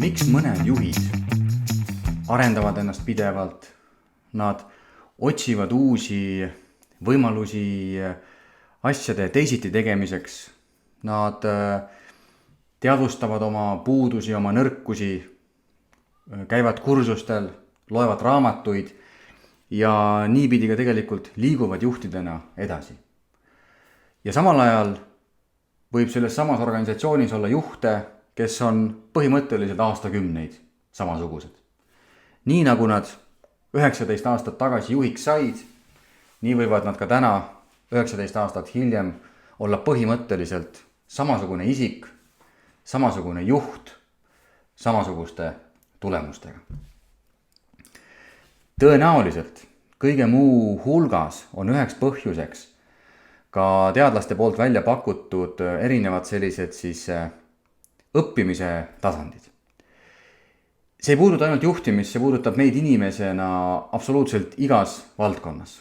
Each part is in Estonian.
miks mõned juhid arendavad ennast pidevalt, nad otsivad uusi võimalusi asjade teisiti tegemiseks, nad teadvustavad oma puudusi, oma nõrkusi, käivad kursustel, loevad raamatuid ja niipidi ka tegelikult liiguvad juhtidena edasi. Ja samal ajal võib selles samas organisatsioonis olla juhte, kes on põhimõtteliselt aastakümneid samasugused. Nii nagu nad 19 aastat tagasi juhiks said, nii võivad nad ka täna 19 aastat hiljem olla põhimõtteliselt samasugune isik, samasugune juht, samasuguste tulemustega. Tõenäoliselt kõige muu hulgas on üheks põhjuseks ka teadlaste poolt välja pakutud erinevad sellised õppimise tasandid. See ei puuduta ainult juhtimist, see puudutab meid inimesena absoluutselt igas valdkonnas.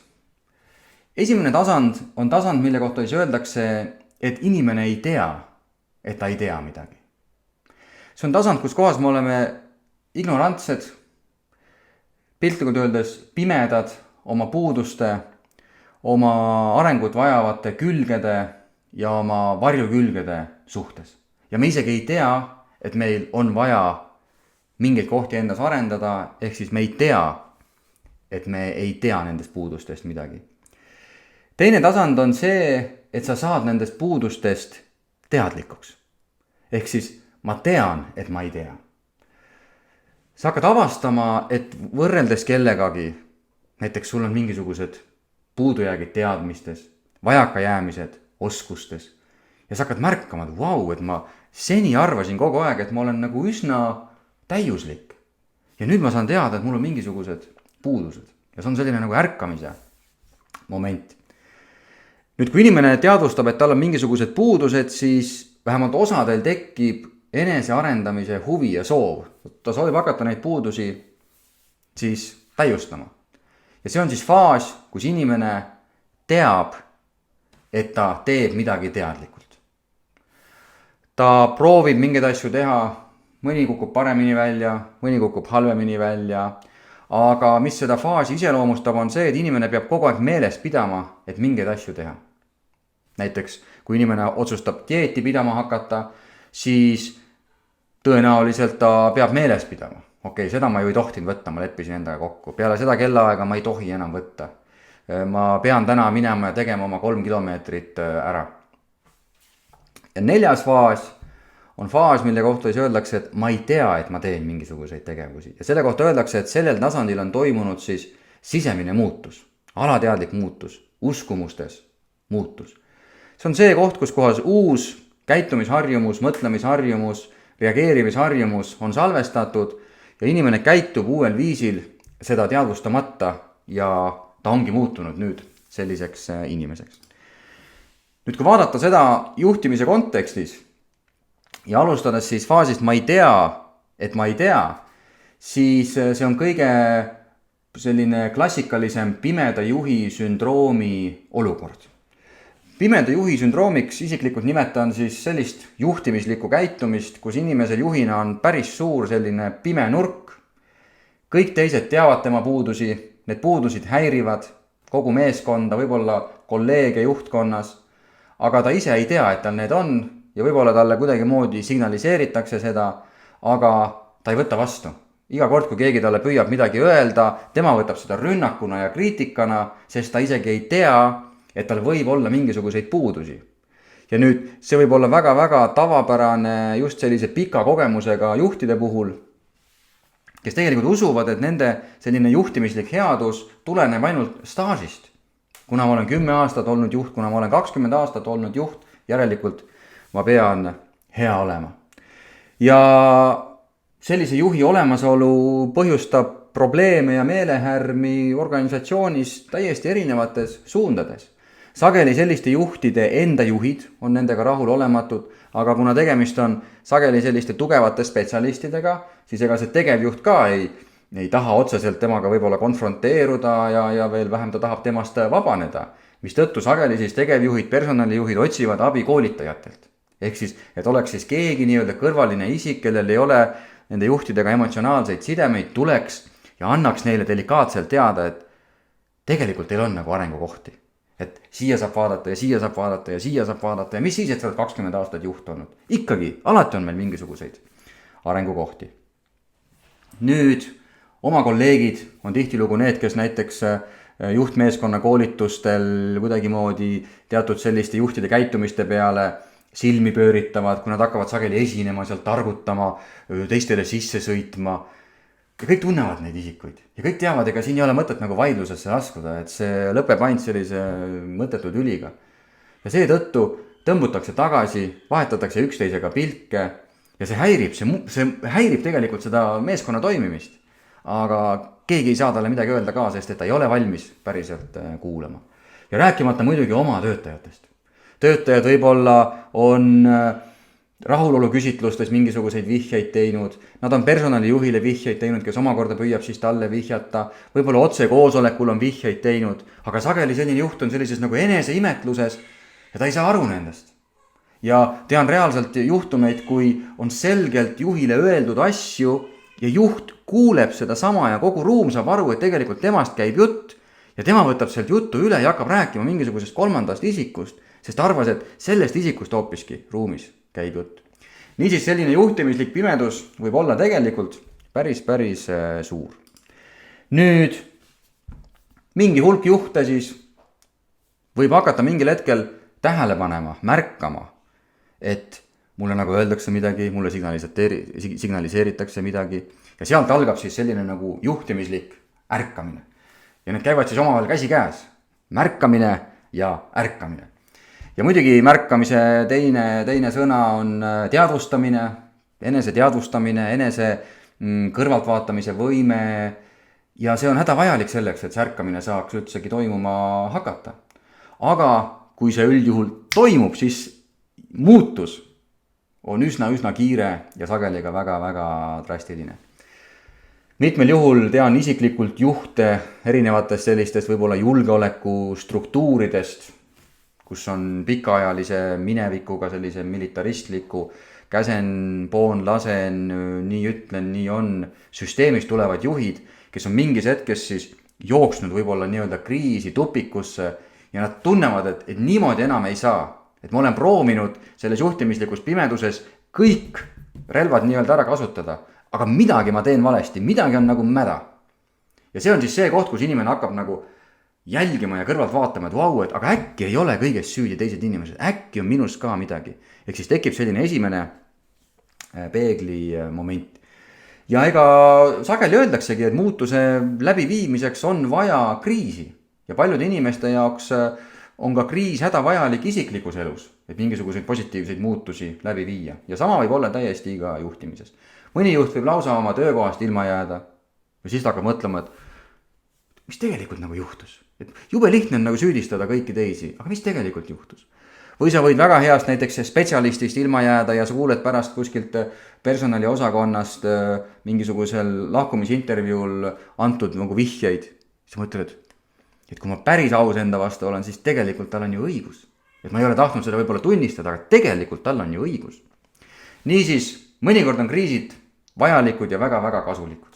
Esimene tasand on tasand, mille kohta siis öeldakse, et inimene ei tea, et ta ei tea midagi. See on tasand, kus kohas me oleme ignorantsed, piltlikult öeldes pimedad oma puuduste, oma arengut vajavate külgede ja oma varjukülgede suhtes. Ja me isegi ei tea, et meil on vaja mingeid kohti endas arendada, ehk siis me ei tea, et me ei tea nendest puudustest midagi. Teine tasand on see, et sa saad nendest puudustest teadlikuks. Ehk siis ma tean, et ma ei tea. Sa hakkad avastama, et võrreldes kellegagi, näiteks sul on mingisugused puudujäägid teadmistes, vajakajäämised oskustes, ja sa hakkad märkama, et vau, et ma seni arvasin kogu aeg, et ma olen nagu üsna täiuslik. Ja nüüd ma saan teada, et mul on mingisugused puudused. Ja see on selline nagu ärkamise moment. Nüüd, kui inimene teadvustab, et tal on mingisugused puudused, siis vähemalt osadel tekib enesearendamise huvi ja soov. Ta soovib hakata neid puudusi siis täiustama. Ja see on siis faas, kus inimene teab, et ta teeb midagi teadlikult. Ta proovib mingeid asju teha, mõni kukub paremini välja, mõni kukub halvemini välja, aga mis seda faasi iseloomustab on see, et inimene peab kogu aeg meeles pidama, et mingeid asju teha. Näiteks, kui inimene otsustab dieeti pidama hakata, siis tõenäoliselt ta peab meeles pidama. Okei, seda ma ju ei tohtinud võtta, ma leppisin endaga kokku. Peale seda kellaaega ma ei tohi enam võtta. Ma pean täna minema ja tegema oma 3 kilomeetrit ära. Ja 4. faas on faas, mille kohta siis öeldakse, et ma ei tea, et ma teen mingisuguseid tegevusi. Ja selle kohta öeldakse, et sellel tasandil on toimunud siis sisemine muutus, alateadlik muutus, uskumustes muutus. See on see koht, kus kohas uus käitumisharjumus, mõtlemisharjumus, reageerimisharjumus on salvestatud ja inimene käitub uuel viisil seda teadvustamata ja ta ongi muutunud nüüd selliseks inimeseks. Nüüd, kui vaadata seda juhtimise kontekstis ja alustades siis faasist ma ei tea, et ma ei tea, siis see on kõige selline klassikalisem pimeda juhi sündroomi olukord. Pimeda juhi sündroomiks isiklikult nimetan siis sellist juhtimislikku käitumist, kus inimesel juhina on päris suur selline pime nurk. Kõik teised teavad tema puudusi, need puudusid häirivad kogu meeskonda, võib-olla kolleege juhtkonnas, aga ta ise ei tea, et tal need on ja võib-olla talle kuidagi moodi signaliseeritakse seda, aga ta ei võta vastu. Iga kord, kui keegi talle püüab midagi öelda, tema võtab seda rünnakuna ja kriitikana, sest ta isegi ei tea, et tal võib olla mingisuguseid puudusi. Ja nüüd see võib olla väga-väga tavapärane just sellise pika kogemusega juhtide puhul, kes tegelikult usuvad, et nende selline juhtimislik headus tuleneb ainult staažist. Kuna ma olen 10 aastat olnud juht, kuna ma olen 20 aastat olnud juht, järelikult ma pean hea olema. Ja sellise juhi olemasolu põhjustab probleeme ja meelehärmi organisatsioonis täiesti erinevates suundades. Sageli selliste juhtide enda juhid on nendega rahul olematud, aga kuna tegemist on sageli selliste tugevate spetsialistidega, siis ega see tegevjuht ka ei taha otseselt temaga võib-olla konfronteeruda ja veel vähem ta tahab temast vabaneda. Mistõttu sageli siis tegevjuhid, personalijuhid otsivad abi koolitajatelt. Ehk siis, et oleks siis keegi nii-öelda kõrvaline isik, kellel ei ole nende juhtidega emotsionaalseid sidemeid, tuleks ja annaks neile delikaatselt teada, et tegelikult teil on nagu arengukohti. Et siia saab vaadata ja siia saab vaadata ja siia saab vaadata ja mis siis, et sa oled 20 aastat juht olnud. Ikkagi, alati on meil mingisuguseid arengukohti. Nüüd, oma kolleegid on tihtilugu need, kes näiteks juhtmeeskonna koolitustel kuidagimoodi teatud selliste juhtide käitumiste peale silmi pööritavad, kui nad hakkavad sageli esinema, sealt targutama, teistele sisse sõitma. Ja kõik tunnevad neid isikuid ja kõik teavad, ega siin ei ole mõtet nagu vaidlusesse laskuda, et see lõpeb ainult sellise mõttetu tüliga. Ja seetõttu tõmbutakse tagasi, vahetatakse üksteisega pilke ja see häirib tegelikult seda meeskonna toimimist. Aga keegi ei saa talle midagi öelda ka, sest et ta ei ole valmis päriselt kuulama. Ja rääkimata muidugi oma töötajatest. Töötajad võib-olla on rahulolu küsitlustes mingisuguseid vihjeid teinud, nad on personalijuhile vihjeid teinud, kes omakorda püüab siis talle vihjata, võib-olla otse koosolekul on vihjeid teinud, aga sageli selline juht on sellises nagu eneseimetluses ja ta ei saa aru nendest. Ja tean reaalselt juhtumeid, kui on selgelt juhile öeldud asju ja juht kuuleb seda sama ja kogu ruum saab aru, et tegelikult temast käib jutt ja tema võtab sealt juttu üle ja hakkab rääkima mingisugusest kolmandast isikust, sest arvas, et sellest isikust hoopiski ruumis käib jutt. Niisiis selline juhtimislik pimedus võib olla tegelikult päris suur. Nüüd mingi hulk juhte siis võib hakata mingil hetkel tähele panema, märkama, et mulle nagu öeldakse midagi, mulle signaliseeritakse midagi ja sealt algab siis selline nagu juhtimislik ärkamine. Ja need käivad siis omavahel käsikäes, märkamine ja ärkamine. Ja muidugi märkamise teine sõna on teadvustamine, enese teadvustamine, enese kõrvaltvaatamise võime ja see on hädavajalik selleks, et see ärkamine saaks üldsegi toimuma hakata. Aga kui see üldjuhul toimub, siis muutus on üsna kiire ja sageli ka väga drastiline. Mitmel juhul tean isiklikult juhte erinevatest sellistest võib-olla julgeolekustruktuuridest, kus on pikaajalise minevikuga sellise militaristliku käsen, poon, lasen, nii ütlen, nii on, süsteemist tulevad juhid, kes on mingis hetkes siis jooksnud võib-olla nii-öelda kriisi, tupikusse ja nad tunnevad, et niimoodi enam ei saa. Et ma olen proovinud selles juhtimislikus pimeduses kõik relvad nii-öelda ära kasutada, aga midagi ma teen valesti, midagi on nagu mäda. Ja see on siis see koht, kus inimene hakkab nagu jälgima ja kõrvalt vaatama, et vau, et aga äkki ei ole kõigest süüdi teised inimesed, äkki on minus ka midagi. Ehk siis tekib selline esimene peegli moment. Ja ega sageli öeldaksegi, et muutuse läbiviimiseks on vaja kriisi. Ja paljude inimeste jaoks on ka kriis hädavajalik isiklikus elus, et mingisuguseid positiivseid muutusi läbi viia. Ja sama võib olla täiesti ka juhtimises. Mõni juht võib lausa oma töökohast ilma jääda. Ja siis ta hakkab mõtlema, et mis tegelikult nagu juhtus. Et jube lihtne on nagu süüdistada kõiki teisi, aga mis tegelikult juhtus? Või sa võid väga heast näiteks spetsialistist ilma jääda ja sa kuuled pärast kuskilt personali osakonnast mingisugusel lahkumisintervjuul antud nagu vihjeid. Sa mõtled, et kui ma päris aus enda vastu olen, siis tegelikult tal on ju õigus. Et ma ei ole tahtnud seda võib-olla tunnistada, aga tegelikult tal on ju õigus. Niisiis, mõnikord on kriisid vajalikud ja väga kasulikud.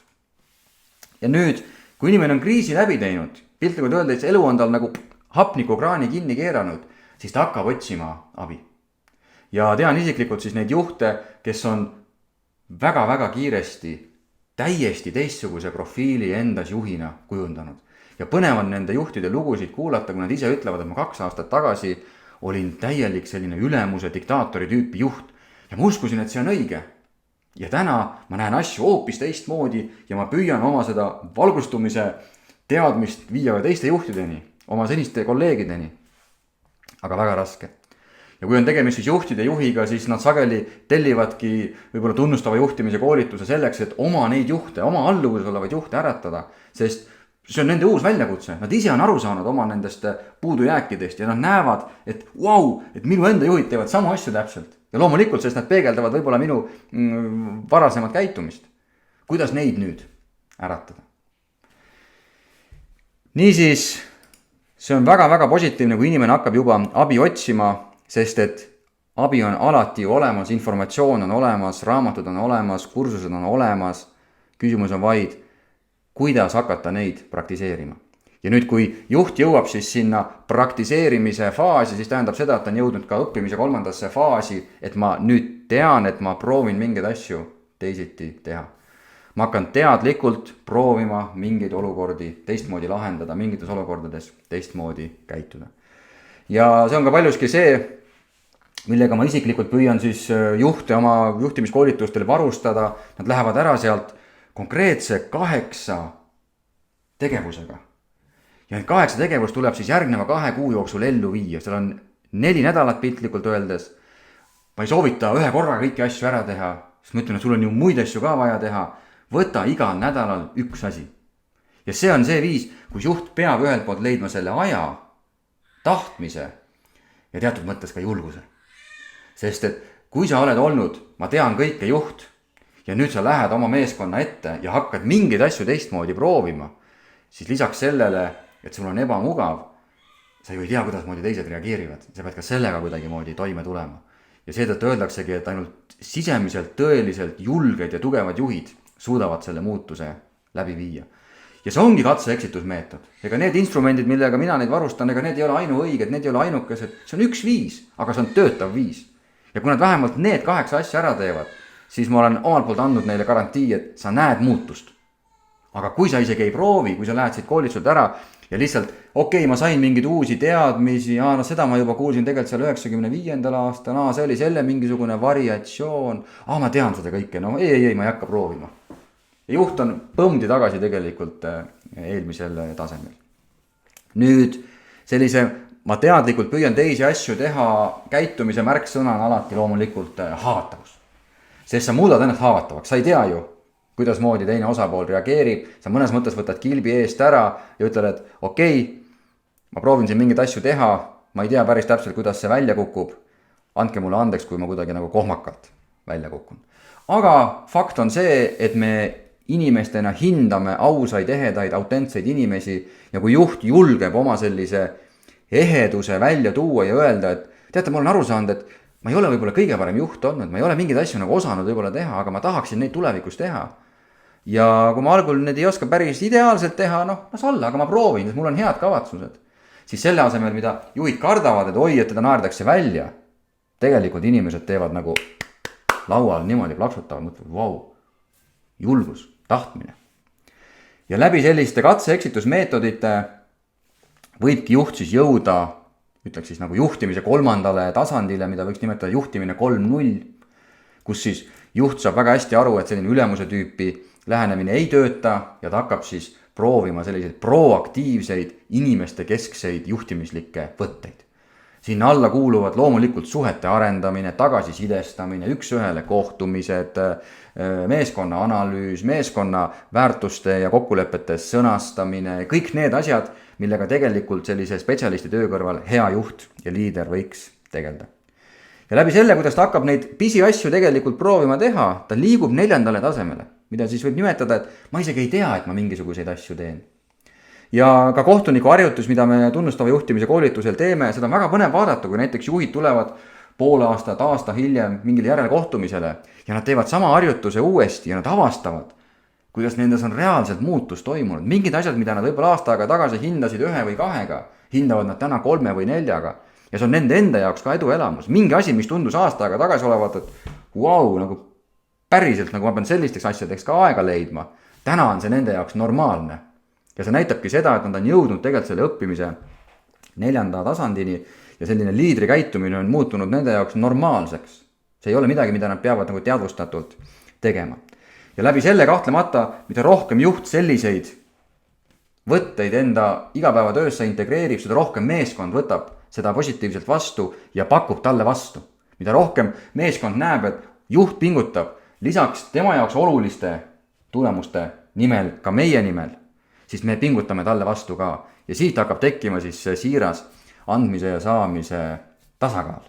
Ja nüüd, kui inimene on kriisi läbi teinud, piltlikult öelda, et elu on tal nagu hapnikukraani kinni keeranud, siis ta hakkab otsima abi. Ja tean isiklikult siis neid juhte, kes on väga kiiresti täiesti teistsuguse profiili endas juhina kujundanud. Ja põnev on nende juhtide lugusid kuulata, kui nad ise ütlevad, et ma 2 aastat tagasi olin täielik selline ülemuse diktaatori tüüpi juht ja ma uskusin, et see on õige. Ja täna ma näen asju hoopis teistmoodi ja ma püüan oma seda valgustumise teadmist viia ka teiste juhtideni, oma seniste kolleegideni. Aga väga raske. Ja kui on tegemist siis juhtide juhiga, siis nad sageli tellivadki võib-olla tunnustava juhtimise koolituse selleks, et oma neid juhte, oma alluvuses olevaid juhte äratada, sest see on nende uus väljakutse. Nad ise on aru saanud oma nendest puudujääkidest ja nad näevad, et vau, et minu enda juhid teevad samu asju täpselt. Ja loomulikult, sest nad peegeldavad võib-olla minu varasemat käitumist. Kuidas neid nüüd äratada? Niisiis, see on väga positiivne, kui inimene hakkab juba abi otsima, sest et abi on alati ju olemas, informatsioon on olemas, raamatud on olemas, kursused on olemas. Küsimus on vaid, kuidas hakata neid praktiseerima. Ja nüüd, kui juht jõuab siis sinna praktiseerimise faasi, siis tähendab seda, et ta on jõudnud ka õppimise 3. faasi, et ma nüüd tean, et ma proovin mingeid asju teisiti teha. Ma hakkan teadlikult proovima mingeid olukordi teistmoodi lahendada, mingites olukordades teistmoodi käituda. Ja see on ka paljuski see, millega ma isiklikult püüan siis juhte oma juhtimiskoolitustel varustada. Nad lähevad ära sealt konkreetse 8 tegevusega. Ja need 8 tegevust tuleb siis järgneva 2 kuu jooksul ellu viia. Seal on 4 nädalat piltlikult öeldes. Ma ei soovita ühe korraga kõiki asju ära teha, sest ma ütlen, et sul on ju muid asju ka vaja teha. Võta igal nädalal üks asi. Ja see on see viis, kus juht peab ühelt poolt leidma selle aja, tahtmise ja teatud mõttes ka julguse. Sest et kui sa oled olnud, ma tean kõike juht, ja nüüd sa lähed oma meeskonna ette ja hakkad mingeid asju teistmoodi proovima, siis lisaks sellele, et sul on ebamugav, sa ju ei tea, kuidas moodi teised reageerivad. Sa pead ka sellega kuidagi moodi toime tulema. Ja seetõttu öeldaksegi, et ainult sisemiselt tõeliselt julged ja tugevad juhid suudavad selle muutuse läbi viia. Ja see ongi katse-eksitusmeetod. Ega need instrumendid, millega mina neid varustan, ega need ei ole ainuõiged, need ei ole ainukesed. See on üks viis, aga see on töötav viis. Ja kui nad vähemalt need 8 asja ära teevad, siis ma olen omalt poolt andnud neile garantii, et sa näed muutust. Aga kui sa isegi ei proovi, kui sa lähed siit koolitsuselt ära ja lihtsalt, ma sain mingeid uusi teadmisi, seda ma juba kuulsin tegelikult seal 95. aastal, see oli selle mingisugune variatsioon, ma tean seda kõike, no ei, ma ei hakka proovima. Ja juht on põmdi tagasi tegelikult eelmisel tasemel. Nüüd sellise, ma teadlikult püüan teisi asju teha, käitumise märksõna on alati loomulikult haavatavus. Sest sa muudad ennast haavatavaks, sa ei tea ju, kuidas moodi teine osapool reageerib, sa mõnes mõttes võtad kilbi eest ära ja ütled, et ma proovin siin mingeid asju teha, ma ei tea päris täpselt, kuidas see välja kukub, andke mulle andeks, kui ma kuidagi nagu kohmakalt välja kukun. Aga fakt on see, et me inimestena hindame ausaid, ehedaid, autentseid inimesi ja kui juht julgeb oma sellise eheduse välja tuua ja öelda, et teate, ma olen aru saanud, et ma ei ole võib-olla kõige parem juht olnud, ma ei ole mingeid asju nagu osanud võib-olla teha, aga ma tahaksin neid tulevikus teha. Ja kui ma algul need ei oska päris ideaalselt teha, las olla, aga ma proovin, sest mul on head kavatsused. Siis selle asemel, mida juhid kardavad, et teda naerdakse välja, tegelikult inimesed teevad nagu laual niimoodi plaksutavad, mõtlevad, vau, julgus, tahtmine. Ja läbi selliste katse-eksitusmeetodite võibki juht siis jõuda, ütleks siis nagu juhtimise 3. tasandile, mida võiks nimetada juhtimine 3.0, kus siis juht saab väga hästi aru, et selline ülemuse tüüpi lähenemine ei tööta ja ta hakkab siis proovima selliseid proaktiivseid inimeste keskseid juhtimislikke võtteid. Sinna alla kuuluvad loomulikult suhete arendamine, tagasisidestamine, üks-ühele kohtumised, meeskonna analüüs, meeskonna väärtuste ja kokkulepete sõnastamine, kõik need asjad, millega tegelikult sellise spetsialisti töö kõrval hea juht ja liider võiks tegeleda. Ja läbi selle, kuidas ta hakkab neid pisiasju tegelikult proovima teha, ta liigub 4. tasemele, mida siis võib nimetada, et ma isegi ei tea, et ma mingisuguseid asju teen. Ja ka kohtuniku harjutus, mida me tunnustava juhtimise koolitusel teeme, seda on väga põnev vaadata, kui näiteks juhid tulevad pool aastat, aasta hiljem mingile järelkohtumisele ja nad teevad sama harjutuse uuesti ja nad avastavad, kuidas nendes on reaalselt muutus toimunud. Mingid asjad, mida nad võib-olla aasta aega tagasi hindasid 1 või 2, hindavad nad täna 3 või 4. Ja see on nende enda jaoks ka edu elamus. Mingi asi, mis tundus aasta aega tagasi olevat, et nagu päriselt, nagu ma pean sellisteks asjadeks ka aega leidma. Täna on see nende jaoks normaalne. Ja see näitabki seda, et nad on jõudnud tegelikult selle õppimise 4. tasandini ja selline liidri käitumine on muutunud nende jaoks normaalseks. See ei ole midagi, mida nad peavad nagu teadvustatult tegema. Ja läbi selle kahtlemata, mida rohkem juht selliseid võtteid enda igapäevatöösse integreerib, seda rohkem meeskond võtab seda positiivselt vastu ja pakub talle vastu. Mida rohkem meeskond näeb, et juht pingutab lisaks tema jaoks oluliste tulemuste nimel, ka meie nimel, siis me pingutame talle vastu ka. Ja siit hakkab tekkima siis siiras andmise ja saamise tasakaal.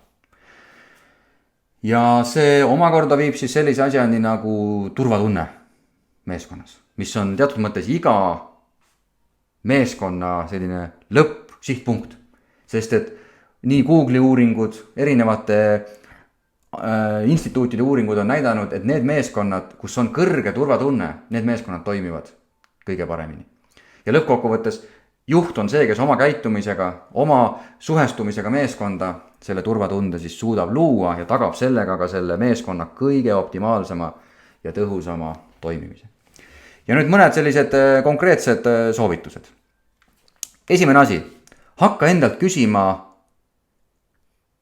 Ja see omakorda viib siis sellise asjani nagu turvatunne meeskonnas, mis on teatud mõttes iga meeskonna selline lõpp, sihtpunkt. Sest et nii Google'i uuringud, erinevate instituutide uuringud on näidanud, et need meeskonnad, kus on kõrge turvatunne, need meeskonnad toimivad kõige paremini. Ja lõppkokkuvõttes juht on see, kes oma käitumisega, oma suhestumisega meeskonda selle turvatunde siis suudab luua ja tagab sellega ka selle meeskonna kõige optimaalsema ja tõhusama toimimise. Ja nüüd mõned sellised konkreetsed soovitused. Esimene asi, hakka endalt küsima,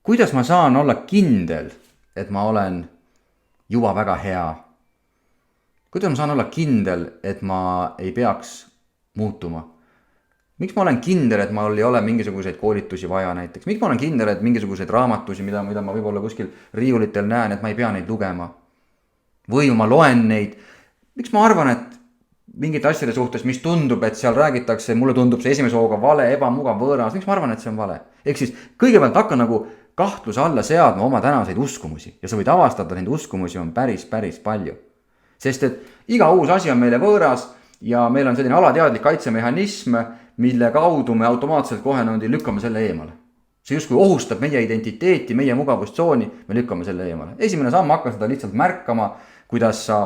kuidas ma saan olla kindel, et ma olen juba väga hea. Kuidas ma saan olla kindel, et ma ei peaks muutuma? Miks ma olen kindel, et mul ei ole mingisuguseid koolitusi vaja näiteks? Miks ma olen kindel, et mingisuguseid raamatusi, mida ma võib-olla kuskil riiulitel näen, et ma ei pea neid lugema? Või ma loen neid? Miks ma arvan, et mingite asjade suhtes, mis tundub, et seal räägitakse, mulle tundub see esimese hooga vale, ebamugav, võõras, miks ma arvan, et see on vale? Ehk siis kõigepealt hakka nagu kahtluse alla seadma oma tänaseid uskumusi ja sa võid avastada, neid uskumusi on päris palju. Sest et iga uus asi on meile võõras ja meil on selline alateadlik kaitsemehhanism, mille kaudu me automaatselt kohe lükkame selle eemale. See justkui ohustab meie identiteeti, meie mugavustsooni, me lükkame selle eemale. Esimene samm, hakka seda lihtsalt märkama, kuidas sa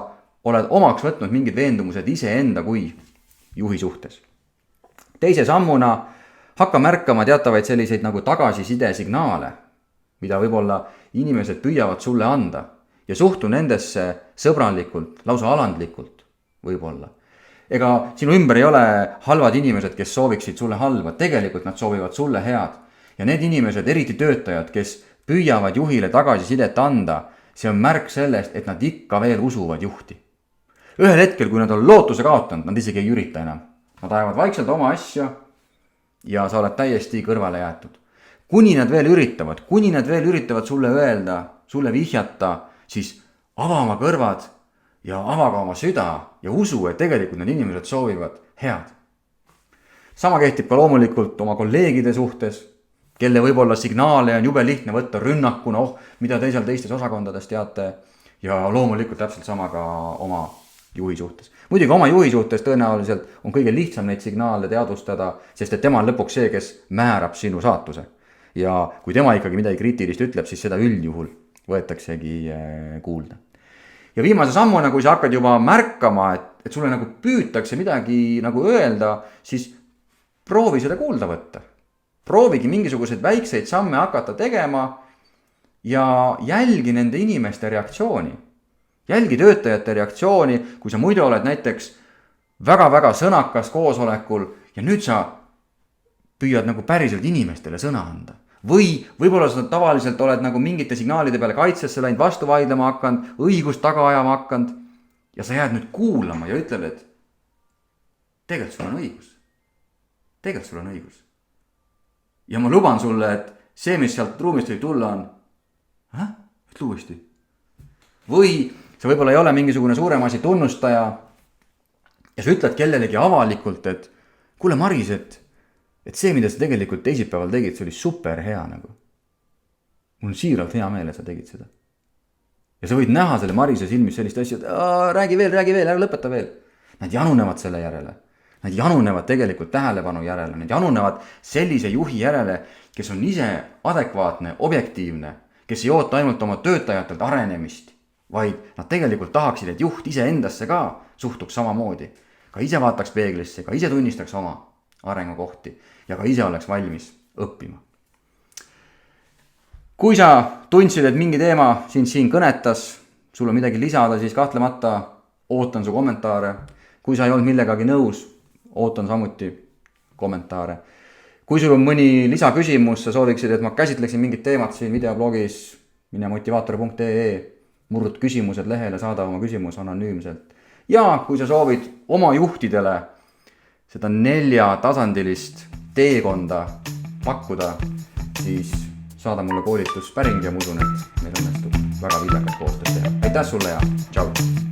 oled omaks võtnud mingid veendumused iseenda kui juhi suhtes. Teise sammuna hakka märkama teatavaid selliseid nagu tagasiside signaale, mida võib-olla inimesed püüavad sulle anda ja suhtu nendesse sõbralikult, lausa alandlikult võib-olla. Ega sinu ümber ei ole halvad inimesed, kes sooviksid sulle halba, tegelikult nad soovivad sulle head. Ja need inimesed, eriti töötajad, kes püüavad juhile tagasisidet anda, see on märk sellest, et nad ikka veel usuvad juhti. Ühel hetkel, kui nad on lootuse kaotanud, nad isegi ei ürita enam. Nad ajavad vaikselt oma asja ja sa oled täiesti kõrvale jäetud. Kuni nad veel üritavad sulle öelda, sulle vihjata, siis ava oma kõrvad ja avaga oma süda ja usu, et tegelikult need inimesed soovivad head. Sama kehtib ka loomulikult oma kolleegide suhtes, kelle võib-olla signaale on jube lihtne võtta rünnakuna, mida te seal teistes osakondades teate, ja loomulikult täpselt sama ka oma juhi suhtes. Muidugi oma juhi suhtes tõenäoliselt on kõige lihtsam neid signaale teadvustada, sest et tema on lõpuks see, kes määrab sinu saatuse. Ja kui tema ikkagi midagi kriitilist ütleb, siis seda üldjuhul võetaksegi kuulda. Ja viimase sammuna, kui sa hakkad juba märkama, et sulle nagu püütakse midagi nagu öelda, siis proovi seda kuulda võtta. Proovigi mingisuguseid väikseid samme hakata tegema ja jälgi nende inimeste reaktsiooni. Jälgi töötajate reaktsiooni, kui sa muidu oled näiteks väga sõnakas koosolekul ja nüüd sa püüad nagu päriselt inimestele sõna anda. Või võib-olla sa tavaliselt oled nagu mingite signaalide peale kaitsesse läinud, vastu vaidlema hakanud, õigust taga ajama hakanud ja sa jääd nüüd kuulama ja ütled, et tegelikult sul on õigus. Tegelikult sul on õigus. Ja ma luban sulle, et see, mis sealt ruumist võib tulla on, ütle uuesti. Või sa võib-olla ei ole mingisugune suurem asi tunnustaja ja sa ütled kellelegi avalikult, et kuule Maris, et see, mida sa tegelikult teisipäeval tegid, see oli super hea nagu. Mul on siiralt hea meel, et sa tegid seda. Ja sa võid näha selle Marise silmis sellist asja, et räägi veel, ära lõpeta veel. Nad janunevad selle järele. Nad janunevad tegelikult tähelepanu järele. Nad janunevad sellise juhi järele, kes on ise adekvaatne, objektiivne, kes ei oota ainult oma töötajatelt arenemist, vaid nad tegelikult tahaksid, et juht ise endasse ka suhtuks samamoodi. Ka ise vaataks peeglisse, ka ise tunnistaks oma arengukohti ja ka ise oleks valmis õppima. Kui sa tundsid, et mingi teema siin kõnetas, sul on midagi lisada, siis kahtlemata ootan su kommentaare. Kui sa ei olnud millegagi nõus, ootan samuti kommentaare. Kui sul on mõni lisaküsimus, sa sooviksid, et ma käsitleksin mingit teemat siin videoblogis, mine motivaator.ee, murd küsimused lehele, saada oma küsimus anonüümselt. Ja kui sa soovid oma juhtidele seda 4-tasandilist teekonda pakkuda, siis saada mulle koolituspäring ja ma usun, et meil õnnestub väga viljakat koostööd teha. Aitäh sulle ja tšau!